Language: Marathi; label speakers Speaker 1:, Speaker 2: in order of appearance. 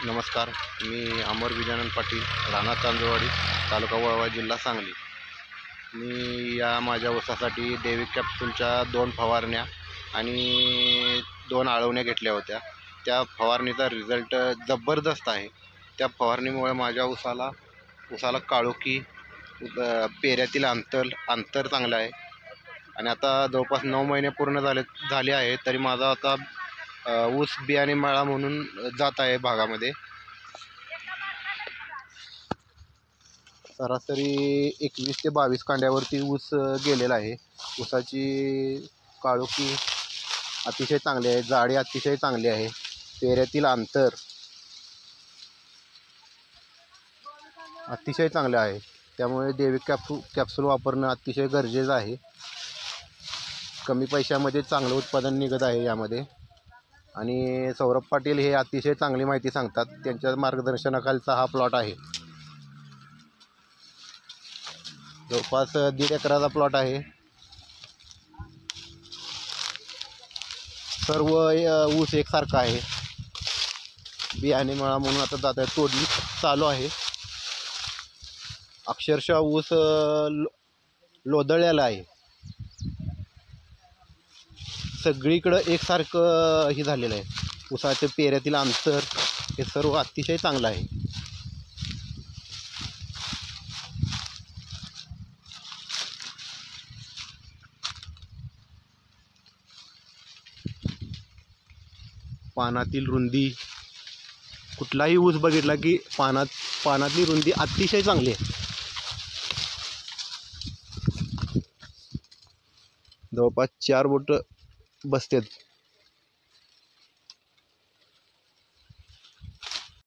Speaker 1: नमस्कार, मी अमर गजानन पाटील, राणा तांदूळवाडी, तालुका वाळवा, जिल्हा सांगली. मी या माझ्या ऊसासाठी डेविड कॅप्सूलच्या 2 फवारण्या आणि 2 आळवण्या घेतल्या होत्या. त्या फवारणीचा रिझल्ट जबरदस्त आहे. त्या फवारणीमुळे माझ्या ऊसाला काळोखी, पेऱ्यातील अंतर चांगलं आहे. आणि आता जवळपास 9 महिने पूर्ण झाले आहे, तरी माझा आता ऊस बियाणे मळा म्हणून जात आहे भागामध्ये. सरासरी 21 ते 22 कांड्यावरती ऊस गेलेला आहे. ऊसाची काळोखी अतिशय चांगली आहे, जाडी अतिशय चांगली आहे, पेऱ्यातील अंतर अतिशय चांगले आहे. त्यामुळे डेविड कॅप्सूल वापरणं अतिशय गरजेचं आहे. कमी पैशामध्ये चांगलं उत्पादन निघत आहे यामध्ये. आणि सौरभ पाटील हे अतिशय चांगली माहिती सांगतात. त्यांच्या मार्गदर्शनाखालचा हा प्लॉट आहे. जवळपास 1.5 एकराचा प्लॉट आहे. सर्व ऊस एकसारखा आहे. बियाणे मळा म्हणून आता जात आहे, तोडणी चालू आहे. अक्षरशः ऊस लोदळलेला आहे. सगळीकडं एकसारखं हे झालेलं आहे. ऊसाच्या पेऱ्यातील अंतर हे सर्व अतिशय चांगलं आहे. पानातील रुंदी, कुठलाही ऊस बघितला की पानातली रुंदी अतिशय चांगली आहे. जवळपास 4 बोट बसतात.